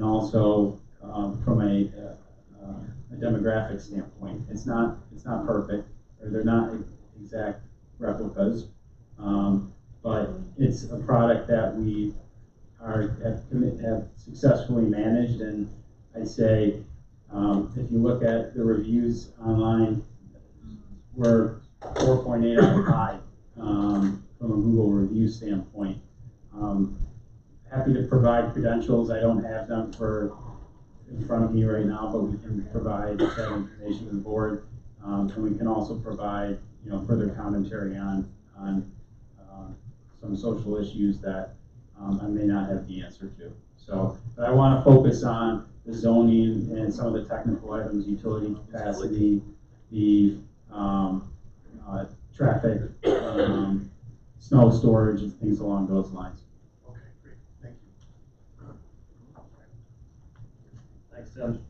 also from a demographic standpoint. It's not perfect, or they're not exact replicas, but it's a product that we have successfully managed. And I'd say if you look at the reviews online, we're 4.8 out of 5 from a Google review standpoint. Happy to provide credentials. I don't have them in front of me right now, but we can provide that information to the board, and we can also provide further commentary on some social issues that I may not have the answer to. So, but I want to focus on the zoning and some of the technical items, utility capacity, the traffic, snow storage, and things along those lines. Okay, great. Thank you. Thanks, Tim.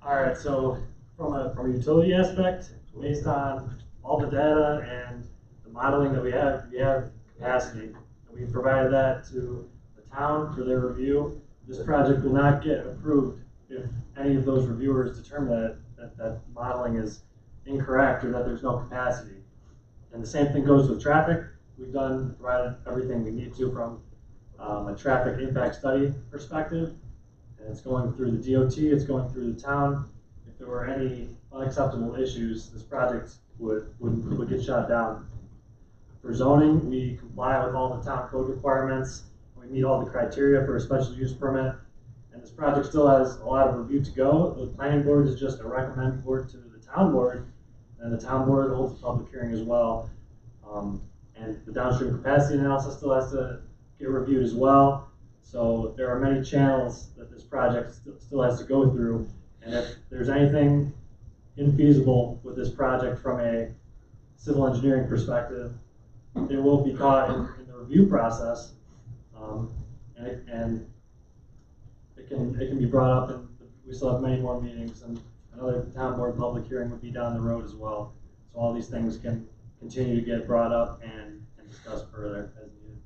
All right, so from a utility aspect, based on all the data and the modeling that we have capacity, and we provided that to the town for their review. This project will not get approved if any of those reviewers determine that modeling is incorrect or that there's no capacity. And the same thing goes with traffic. We've provided everything we need to from a traffic impact study perspective, and it's going through the DOT, it's going through the town. If there were any unacceptable issues, this project would get shot down. For zoning, we comply with all the town code requirements. We meet all the criteria for a special use permit, and this project still has a lot of review to go. The planning board is just a recommended board to the town board, and the town board holds a public hearing as well. And the downstream capacity analysis still has to get reviewed as well. So there are many channels that this project still has to go through. And if there's anything infeasible with this project from a civil engineering perspective, it will be caught in the review process, and it can be brought up, and we still have many more meetings, and another town board public hearing would be down the road as well. So all these things can continue to get brought up and discussed further as needed.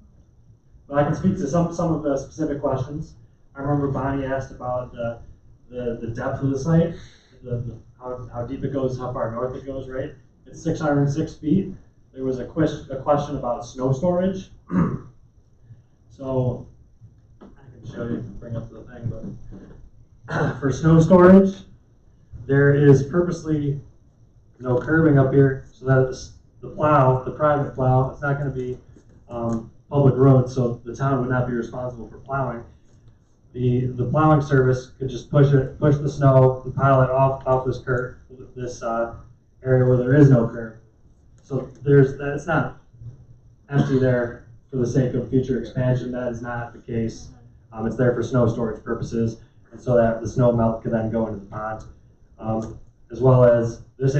But I can speak to some of the specific questions. I remember Bonnie asked about the depth of the site, how deep it goes, how far north it goes, right? It's 606 feet. There was a question about snow storage. So I can show you, bring up the thing, but for snow storage, there is purposely no curbing up here so that the private plow, it's not going to be public road, so the town would not be responsible for plowing. The plowing service could just push the snow and pile it off this area where there is no curb. So it's not empty there for the sake of future expansion. That is not the case. It's there for snow storage purposes, and so that the snow melt could then go into the pond. As well as this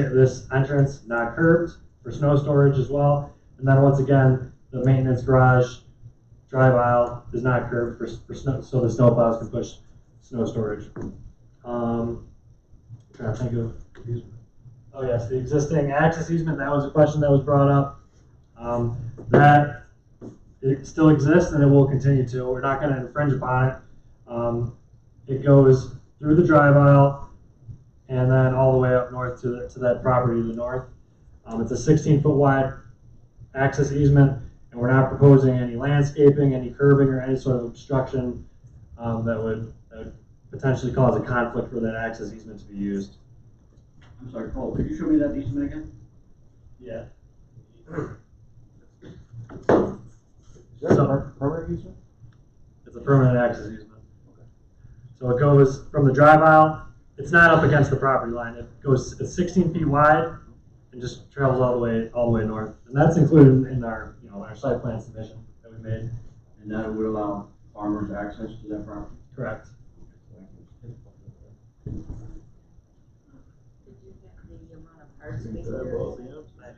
entrance not curbed for snow storage as well. And then once again, the maintenance garage drive aisle is not curbed for snow, so the snow plows can push snow storage. Trying to think of these. Oh yes, the existing access easement, that was a question that was brought up. That it still exists and it will continue to. We're not going to infringe upon it. It goes through the drive aisle and then all the way up north to that property to the north. It's a 16-foot wide access easement, and we're not proposing any landscaping, any curbing, or any sort of obstruction that would potentially cause a conflict for that access easement to be used. I'm sorry, Paul, could you show me that easement again? Yeah. Is that a permanent easement? It's a permanent access easement. Okay. So it goes from the drive aisle. It's not up against the property line. It's 16 feet wide and just travels all the way north. And that's included in our our site plan submission that we made. And that would allow farmers access to that property? Correct.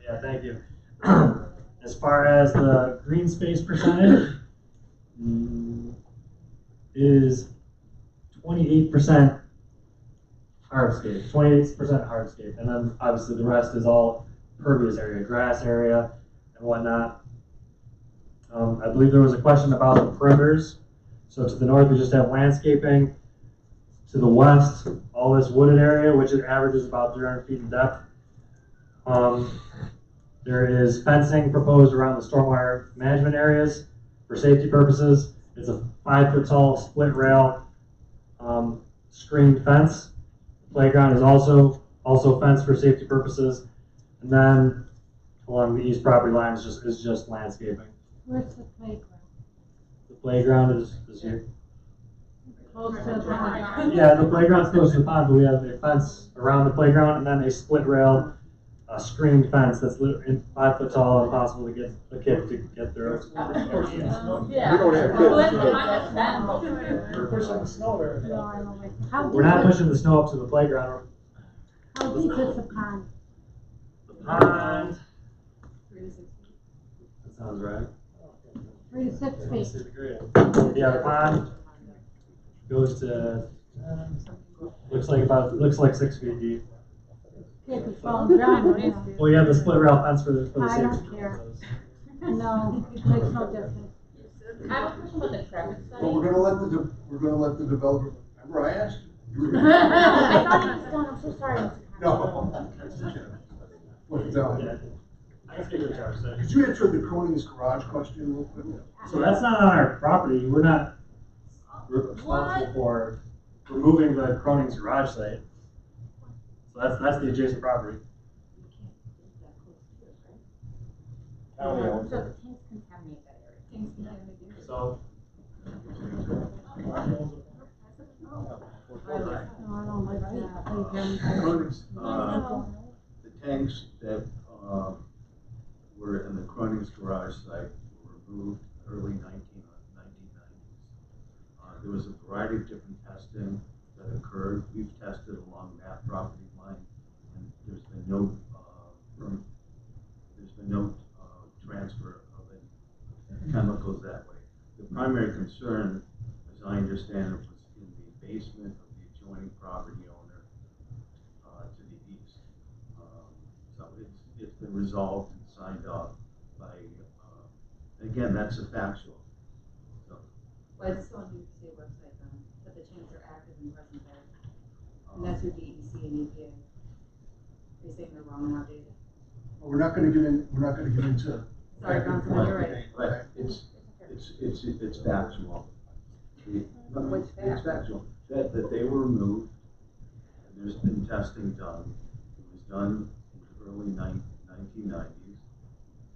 Yeah, thank you. As far as the green space percentage, is 28% hardscape, 28% hardscape, and then obviously the rest is all pervious area, grass area, and whatnot. I believe there was a question about the perimeters. So to the north, we just have landscaping. To the west, all this wooded area, which it averages about 300 feet in depth. There is fencing proposed around the stormwater management areas for safety purposes. It's a 5-foot tall split rail screened fence. The playground is also fenced for safety purposes. And then along the east property line is just landscaping. Where's the playground? The playground is here. Close to the pond. Yeah, the playground's close to the pond, but we have a fence around the playground and then a split rail screened fence that's 5 foot tall and possible to get a kid to get through. Yeah. We don't have kids. We're pushing the snow there. No, I don't like. How We're deep not is- pushing the snow up to the playground. How deep is the pond? The pond. That sounds right. 3 to 6 feet. Yeah, the pond goes to looks like 6 feet deep. Can't be falling down, right? Well, you have the split rail fence for the I safety. don't care. No, it makes no difference. I have a question about the traffic study. Well, we're gonna let the developer, remember I asked you? I thought he was done, I'm so sorry, Mr. Conlon. No. But, Yeah. I can figure it out. So. could you answer the Cronin's garage question real quick? So that's not on our property. We're not responsible for removing the Cronin's garage site. So that's the adjacent property. County owns So it. tanks contaminate that area. Tanks contaminate. So No, I don't like that playground. Cronin's, the tanks that were in the Cronin's garage site were removed early 1990s. There was a variety of different testing that occurred. We've tested along that property line, and there's been no transfer of any chemicals that way. The primary concern, as I understand it, was in the basement of the adjoining property owner to the east. So it's been resolved and signed off by, again, that's a factual. So, Well, it's still on the EPA website then, but the tanks are active and present there. And that's your DEC and EPA. They say they're wrong and outdated. Well, we're not gonna get into. Sorry, Councilman, you're right. But it's factual. What's It's factual, that they were removed, and there's been testing done. It was done in the early 1990s,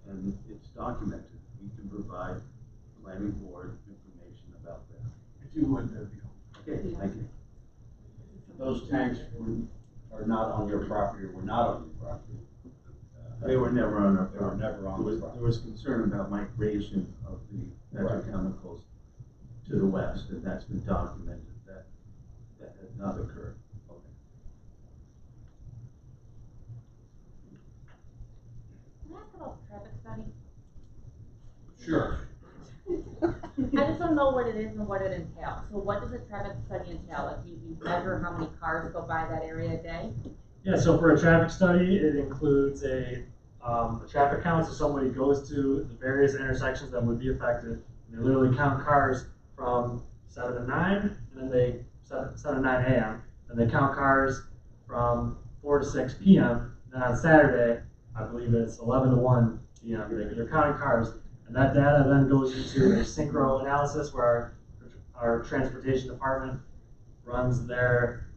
and it's documented. We can provide planning board information about that. If you would, that'd be helpful. Okay, thank you. Those tanks are not on your property, or were not on your property. They were never on our They were property. never on the property. There was concern about migration of the petrochemicals to the west, and that's been documented. That has not occurred. Okay. Can I ask about the traffic study? Sure. I just don't know what it is and what it entails. So what does a traffic study entail? Like you measure how many cars go by that area a day? yeah, so for a traffic study, it includes a traffic count. So somebody goes to the various intersections that would be affected. And they literally count cars from 7 to 9, and then 7 to 9 a.m. And they count cars from 4 to 6 p.m. And on Saturday, I believe it's 11 to 1 p.m. They're counting cars. And that data then goes into a synchro analysis where our transportation department runs their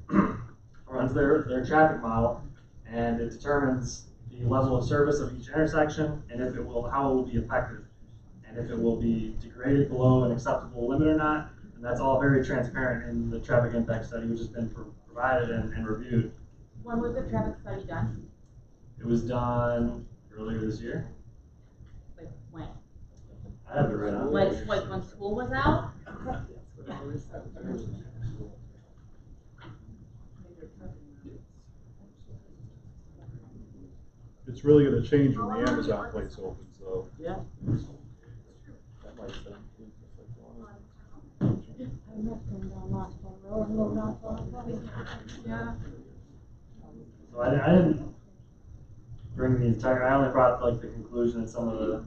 traffic model, and it determines the level of service of each intersection and how it will be affected, and if it will be degraded below an acceptable limit or not. And that's all very transparent in the traffic impact study, which has been provided and reviewed. When was the traffic study done? It was done earlier this year. Like when? I have it right on. Like when school was out? It's really gonna change when the Amazon place opens, so. Yeah. That might sound. I missed them down Lockton Road, moved on to Lockton. Yeah. So I didn't bring the entire, I only brought like the conclusion and some of the,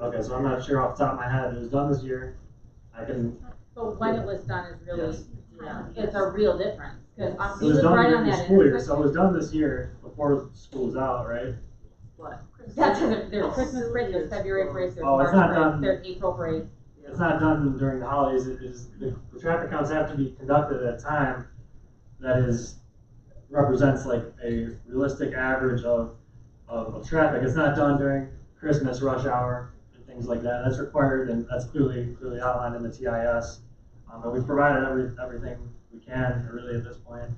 Okay, so I'm not sure off the top of my head. It was done this year. I can, But when it was done is really, Yes. it's a real difference, cause it you was live done right during on the that school year, so it intersection. was done this year before school's out, right? What? That's because there's Christmas break, there's February break, there's Oh, it's March not break, done. there's April break. It's not done during the holidays. It is, the traffic counts have to be conducted at a time that is, represents like a realistic average of traffic. It's not done during Christmas rush hour and things like that. That's required, and that's clearly outlined in the TIS. And we've provided everything we can really at this point.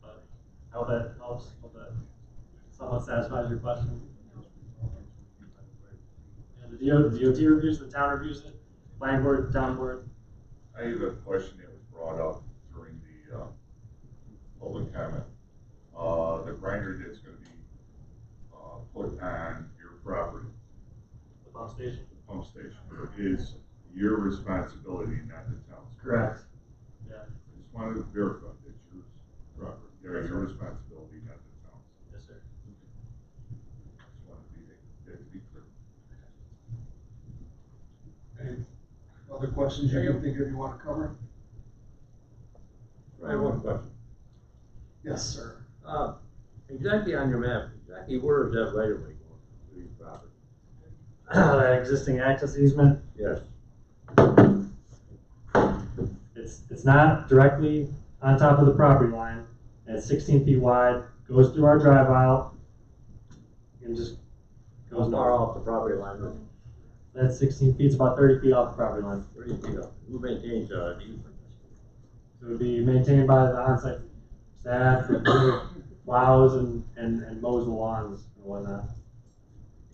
But I hope that helps, hope that somewhat satisfies your question. And the DOT reviews, the town reviews it, planning board, town board. I have a question that was brought up during the, public comment. The grinder that's gonna be, put on your property, The pump station. the pump station, is your responsibility, not the town's. Correct. Yeah. I just wanted to verify that your property, your responsibility, not the town's. Yes, sir. Just wanted that to be clear. Any other questions you think of you want to cover? I have one question. Yes, sir. Exactly on your map, exactly where is that right of way going through your property? That existing access easement, Yes. it's not directly on top of the property line, and it's 16 feet wide, goes through our drive aisle, and just How goes far north. off the property line is it? That's 16 feet, it's about 30 feet off the property line. 30 feet up. Who maintains, the easement? So it would be maintained by the onsite staff, who plows and mows the lawns and whatnot.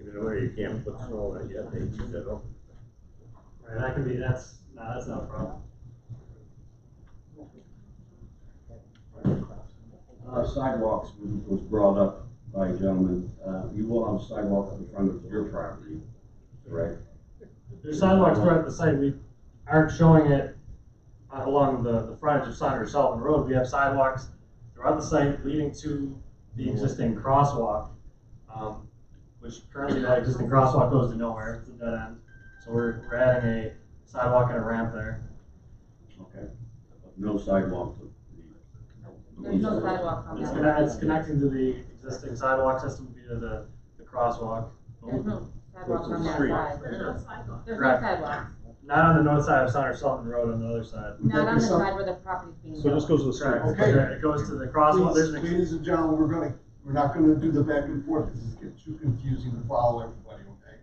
Even though you can't put snow on it yet, they keep that up. Right, that could be, that's not a problem. Sidewalks was brought up by a gentleman. You will have a sidewalk in front of your property, right? There's sidewalks throughout the site. We aren't showing it along the frontage of Saunders Sullivan Road. We have sidewalks throughout the site leading to the existing crosswalk, which currently that existing crosswalk goes to nowhere. It's a dead end. So we're adding a sidewalk and a ramp there. Okay. No sidewalk to There's no sidewalks on It's, that. it's connecting to the existing sidewalk system via the crosswalk. There's no sidewalks on that Street. side. There's no sidewalk. There's no Correct. sidewalks. Not on the north side of Saunders Sullivan Road, on the other side. Not on the Some- side where the property's being So built. this goes to the street. Correct. Okay. It goes to the crosswalk. There's Please, an ladies and gentlemen, we're not gonna do the back and forth, this is getting too confusing to follow everybody, okay?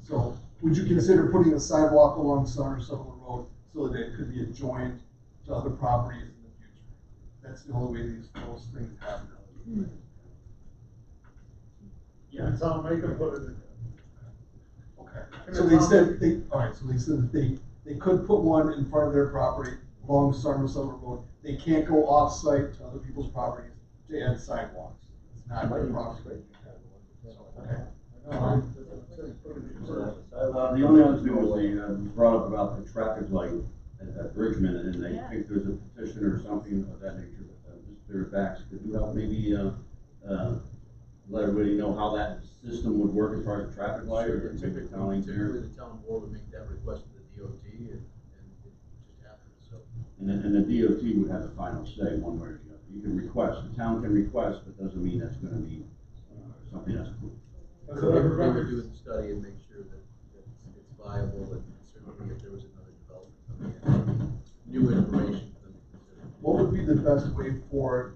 So, would you consider putting a sidewalk along Saunders Sullivan Road so that it could be adjoined to other properties in the future? That's the only way those things happen. Yeah. Tom, make them put it in. Okay, so they said, so they said that they could put one in front of their property along Saunders Sullivan Road. They can't go off-site to other people's properties to add sidewalks. It's not their property. Okay. The only other thing was they brought up about the traffic light at Bridgman, and they think there's a petition or something of that nature. Mr. Bax, could you help maybe let everybody know how that system would work as far as the traffic light or Typically, the county here? the town board would make that request to the DOT and it just happens, so. And the DOT would have the final say one way or the other. You can request, the town can request, but doesn't mean that's gonna be something that's approved. They would do the study and make sure that it's viable, and certainly if there was another development coming in, new information for them to consider. What would be the best way for,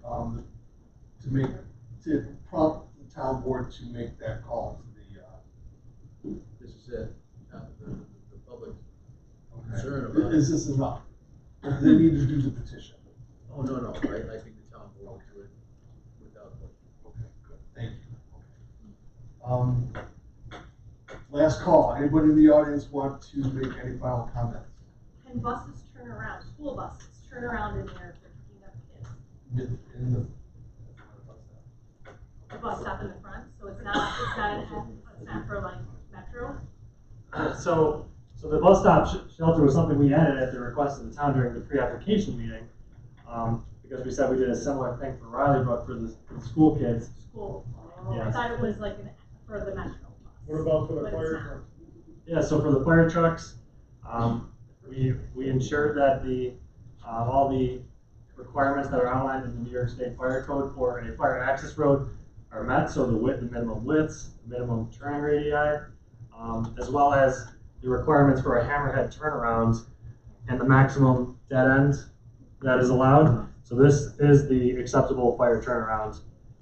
to prompt the town board to make that call to the, This is it, the public okay. concern about it. Is this enough? Or do they need to do the petition? Oh, no, I think the town board will do it without question. Okay, good, thank you. Last call, anybody in the audience want to make any final comments? Can buses turn around, school buses, turn around in there if they're picking up kids? In the, The bus stop in the front, so it's not for like Metro? So the bus stop shelter was something we added at the request of the town during the pre-application meeting, because we said we did a similar thing for Riley, but for the school kids. School. Oh, I Yes. thought it was like for the Metro bus. What about for the fire truck? Yeah, so for the fire trucks, we ensured that all the requirements that are outlined in the New York State Fire Code for a fire access road are met, so the minimum widths, minimum turning radii, as well as the requirements for a hammerhead turnaround and the maximum dead end that is allowed. So this is the acceptable fire turnaround.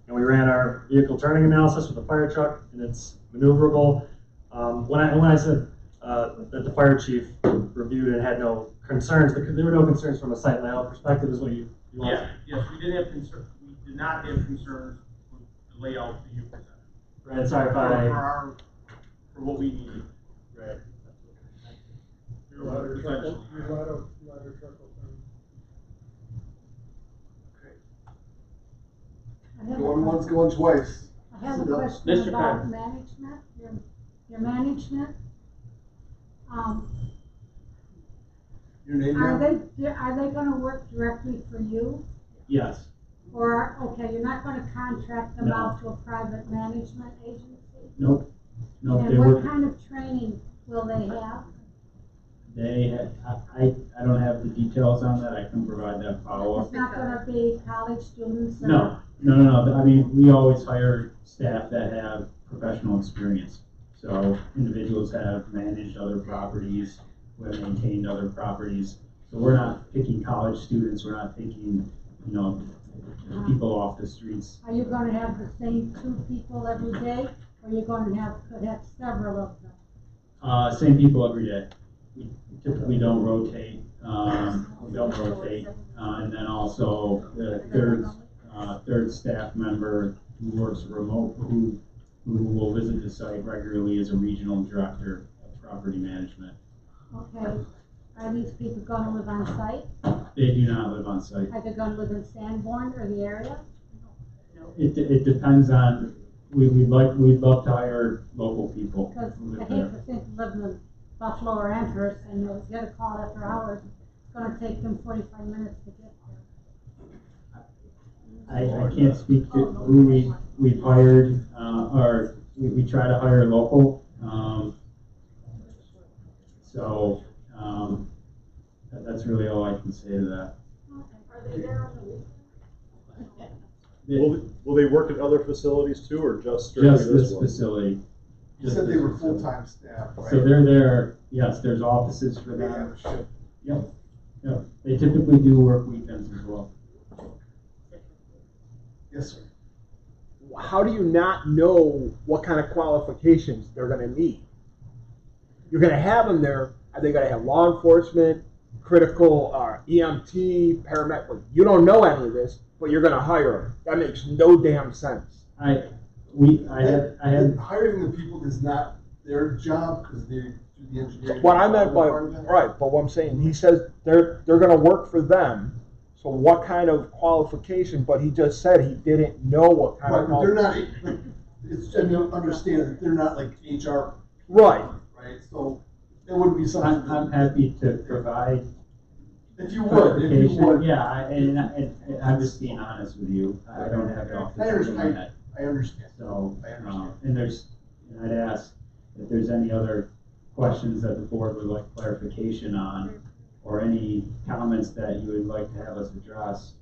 And we ran our vehicle turning analysis with the fire truck, and it's maneuverable. When I said that the fire chief reviewed and had no concerns, there were no concerns from a site layout perspective, is what you want? Yes, we did have concern, we did not have concerns with the layout that you presented. Right, sorry if I. For what we needed. Right. Your ladder truck will turn. Going once, going twice. I have a question Mr. about Penn. management, your management. Your name, Are ma'am? they gonna work directly for you? Yes, Or, okay, you're not gonna contract them No. out to a private management agency? nope, they And what work, kind of training will they have? I don't have the details on that, I can provide that follow-up. It's not gonna be college students? or- No, I mean, we always hire staff that have professional experience. So individuals have managed other properties, who have maintained other properties. So we're not picking college students, we're not picking, people off the streets. Are you gonna have the same 2 people every day, or you're gonna could have several of them? Same people every day. We typically don't rotate, and then also the third staff member who works remote, who will visit the site regularly is a regional director of property management. Okay, are these people gonna live on site? They do not live on site. Are they gonna live in Sanborn or the area? It depends on, we'd love to hire local people Because who I live hate there. to think of living in Buffalo or Amherst and you'll get a call after hours. It's gonna take them 45 minutes to get there. I can't speak to who we've hired, or we try to hire local. So that's really all I can say to that. Are they there on the weekend? Will they work at other facilities too, or just strictly Just this one? facility. You said they were full-time staff, right? So they're there, yes, there's offices for They them. have a shift. Yep. They typically do work weekends as well. Yes, sir. How do you not know what kind of qualifications they're gonna need? You're gonna have them there, are they gonna have law enforcement, critical, EMT, paramedic? You don't know any of this, but you're gonna hire them. That makes no damn sense. I had Hiring the people is not their job, because they do the engineering. What I meant by, part of it. right, but what I'm saying, he says they're gonna work for them, so what kind of qualification, but he just said he didn't know what kind Right, of but they're not, qualification. it's, I mean, understand that they're not like HR. Right. Right, so it wouldn't be something. I'm happy to provide If you would. Yeah, and I'm just being honest with you. I don't have it off the top of my head. I understand. So, I understand. and I'd ask if there's any other questions that the board would like clarification on, or any comments that you would like to have us address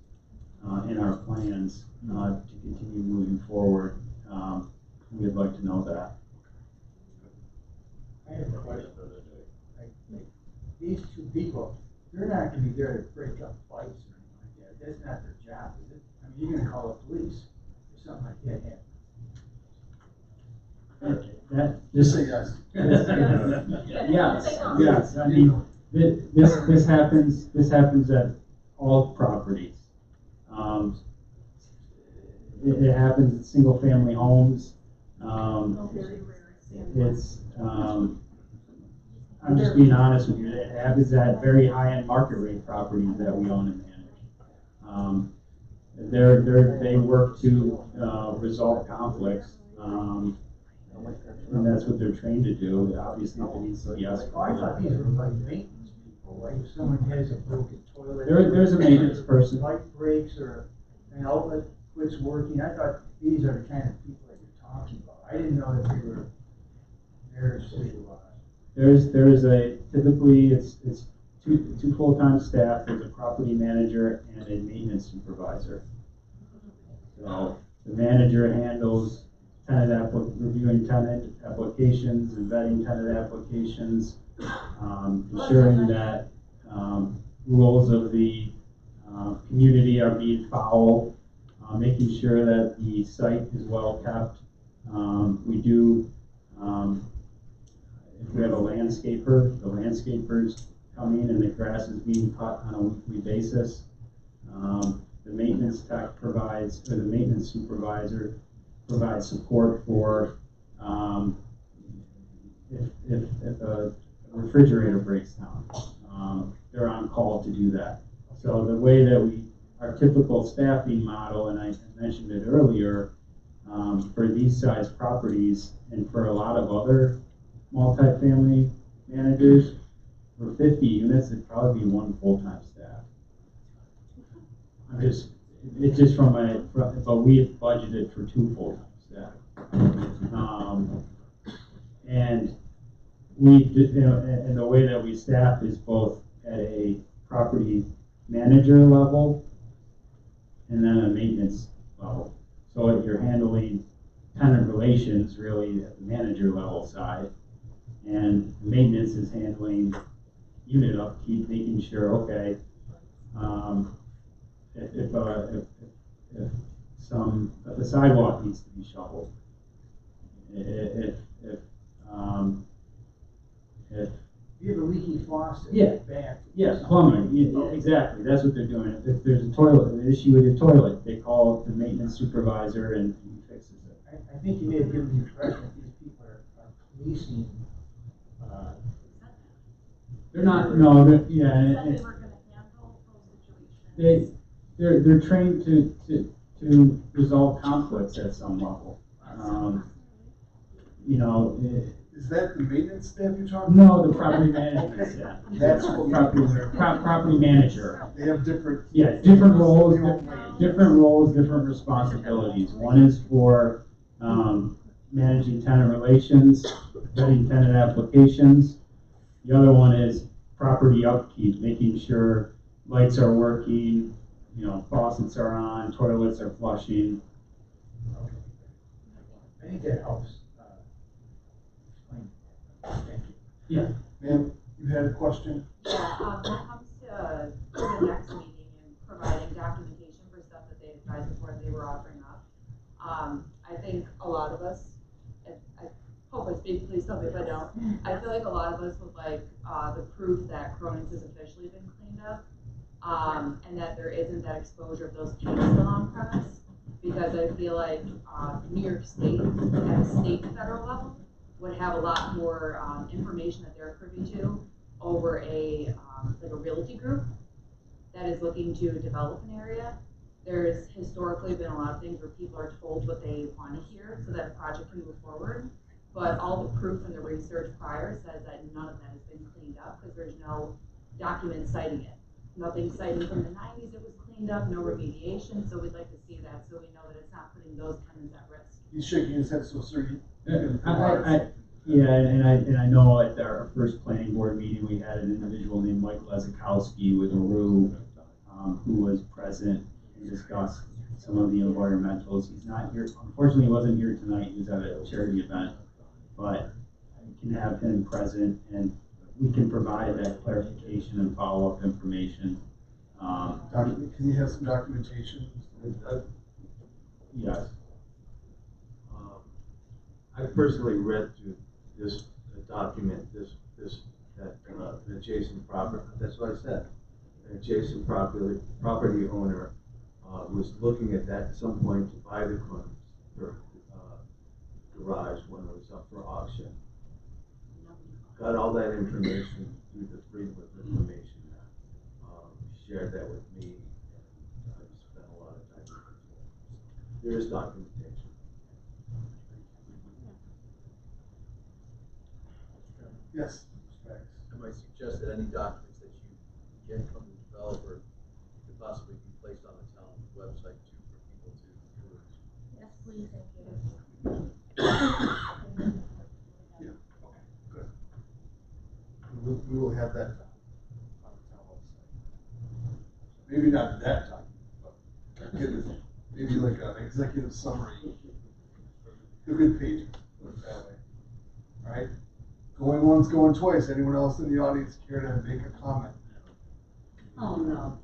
in our plans to continue moving forward. We'd like to know that. I have a question. These 2 people, they're not gonna be there to break up fights or anything like that. That's not their job, is it? I mean, you're gonna call the police if something like that happens. Just say yes. Yes. I mean, this happens at all properties. It happens at single-family homes. I'm just being honest with you. It happens at very high-end market rate properties that we own and manage. They work to resolve conflicts. And that's what they're trained to do. Obviously, if it needs to be escalated. Oh, I thought these were like maintenance people, like if someone has a broken toilet. There's a maintenance person. Light breaks or an outlet quits working. I thought these are the kind of people that you're talking about. I didn't know that they were Mayor City Law. Typically, it's two full-time staff, there's a property manager and a maintenance supervisor. So the manager handles reviewing tenant applications and vetting tenant applications, ensuring that rules of the community are being followed, making sure that the site is well kept. We do, if we have a landscaper, the landscapers come in and the grass is being cut on a weekly basis. The maintenance tech provides, or the maintenance supervisor provides support for if a refrigerator breaks down. They're on call to do that. So the way that our typical staffing model, and I mentioned it earlier, for these size properties and for a lot of other multifamily managers, for 50 units, it'd probably be one full-time staff. It's just but we've budgeted for 2 full-time staff. And and the way that we staff is both at a property manager level and then a maintenance level. So if you're handling tenant relations really at the manager level side, and maintenance is handling unit upkeep, making sure, okay, if the sidewalk needs to be shoveled, if You have a leaky faucet. Yeah. Bad. yeah, plumbing, yeah, exactly, that's what they're doing. If there's a toilet, an issue with your toilet, they call the maintenance supervisor and he fixes it. I think you may have given the impression that these people are policing, They're not, no, yeah, Said they were gonna handle those situations. they're trained to resolve conflicts at some level. Is that the maintenance staff you're talking about? No, the property management staff. That's what Property manager. They have different. Yeah, different roles, different responsibilities. One is for managing tenant relations, vetting tenant applications. The other one is property upkeep, making sure lights are working, faucets are on, toilets are flushing. I think that helps. Explain. Thank you. Yeah. Ma'am, you had a question? Yeah, when it comes to the next meeting and providing documentation for stuff that they advised before they were offering up, I think a lot of us, and I hope I speak, please tell me if I don't, I feel like a lot of us would like the proof that Cronin's has officially been cleaned up, and that there isn't that exposure of those tanks still on premise, because I feel like New York State, at a state and federal level, would have a lot more information that they're privy to over a realty group that is looking to develop an area. There's historically been a lot of things where people are told what they want to hear so that a project can move forward. But all the proof and the research prior says that none of that has been cleaned up because there's no document citing it. Nothing citing from the 90s it was cleaned up, no remediation. So we'd like to see that so we know that it's not putting those tenants at risk. He's shaking his head, so sir, Yeah, and I know at our first planning board meeting, we had an individual named Mike Lezakowski with Aru, who was present and discussed some of the environmentals. He's not here, unfortunately he wasn't here tonight, he was at a charity event, but I can have him present and we can provide that clarification and follow-up information. Can you have some documentation? Yes. I personally read through this document, the adjacent property, that's what I said. An adjacent property owner was looking at that at some point to buy the garage when it was up for auction. Got all that information through the Freedom of Information. Shared that with me, and I spent a lot of time with it. There is documentation. Yes. I might suggest that any documents that you get from the developer could possibly be placed on the town website too for people to peruse. Yes, please. Yeah, we will have that done on the town website. Maybe not that time, but maybe like an executive summary. A good page, put it that way. All right, going once, going twice. Anyone else in the audience care to make a comment? Oh, no.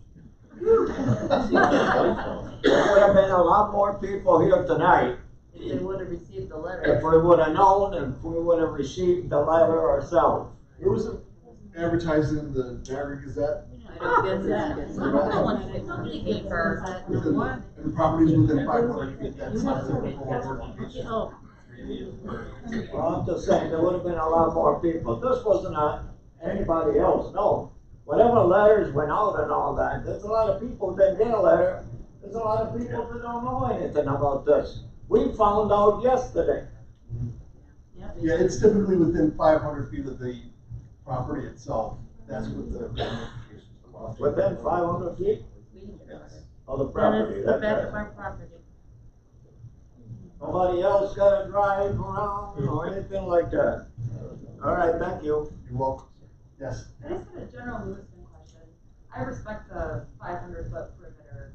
There would have been a lot more people here tonight If they would have received the letter. if we would have known and if we would have received the letter ourselves. It was advertised in the Niagara Gazette. I don't get that. Somebody gave her. And properties within 500 feet, that's not typical notification. Oh. Well, I'm just saying, there would have been a lot more people. This wasn't anybody else, no. Whatever letters went out and all that, there's a lot of people that get a letter. There's a lot of people that don't know anything about this. We found out yesterday. Yeah, it's typically within 500 feet of the property itself. That's what the notifications are about. Within 500 feet Yes. of the That property. is the That's back it. of our property. Nobody else gotta drive around or anything like that. All right, thank you. You're welcome. Yes. I just had a general Lewiston question. I respect the 500-foot perimeter,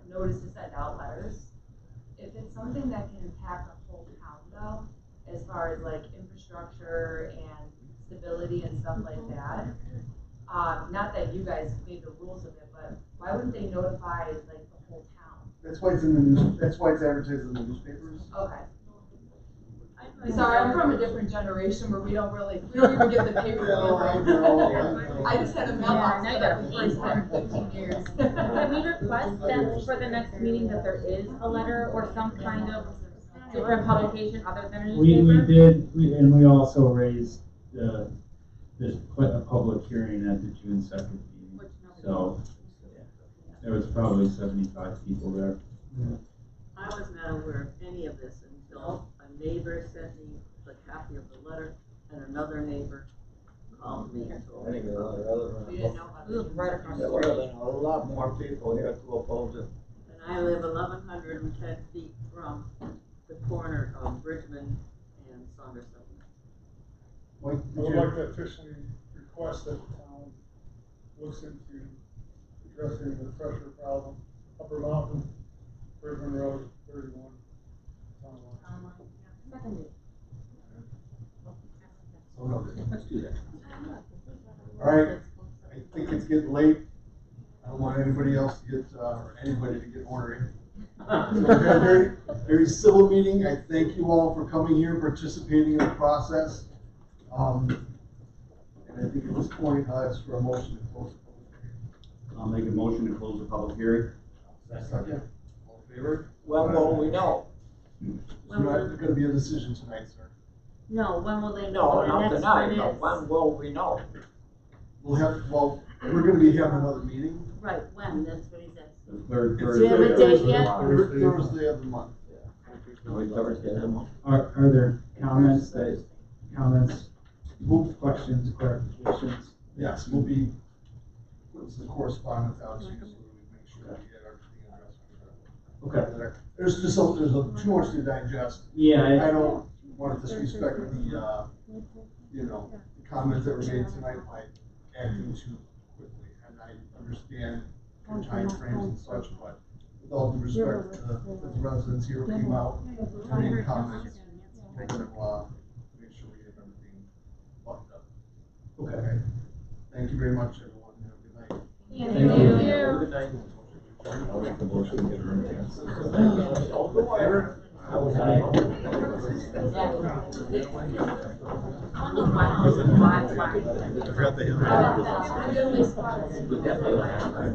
notice to send out letters. If it's something that can impact the whole town though, as far as like infrastructure and stability and stuff like that, not that you guys made the rules of it, but why wouldn't they notify like the whole town? That's why it's in the news, that's why it's advertised in the newspapers. Okay. Sorry, I'm from a different generation where we don't even get the paper delivery. I just had a mailbox Yeah, for now the you first time in 15 years. Can we request that for the next meeting that there is a letter or some kind of different publication other than a We newspaper? did, and we also raised, this a public hearing at the June 2nd meeting. So, there was probably 75 people there. I was not aware of any of this until a neighbor sent me the copy of the letter, and another neighbor called me and told me. We didn't know about We live right across the There would have street. been a lot more people here to oppose it. And I live 1,110 feet from the corner of Bridgman and Saunderson. Mike, I would like to officially request that the town looks into addressing the pressure problem, Upper Mountain, Bridgman Road, 31. Town line. Seconded. So noted. Let's do that. All right, I think it's getting late. I don't want anybody else to get, or anybody to get ornery. So we had a very, very civil meeting. I thank you all for coming here, participating in the process. And I think at this point, I'll ask for a motion to close the public hearing. I'll make a motion to close the public hearing. Second, all in favor? When will we know? There's not gonna be a decision tonight, sir. No, when will they No, know? when the not next tonight, one but is? when will we know? We'll have, well, we're gonna be having another meeting. Right, when, that's what he said. The third Do you have a date yet? Thursday of the month. Thursday of the month. Are there comments, questions, clarifications? Yes, we'll be putting some correspondence out to you so that we make sure that we get everything addressed. Okay. There's just, there's too much to digest. Yeah, I don't want to disrespect the, the comments that were made tonight by acting too quickly. And I understand your time frames and such, but with all due respect to the residents here who came out and made comments, we're gonna, make sure we get everything buttoned up. Okay. Thank you very much, everyone. Have a good night. Thank you. Good night. I'll make the motion to adjourn. Don't go ever. I don't know why. I forgot the hymn. Why?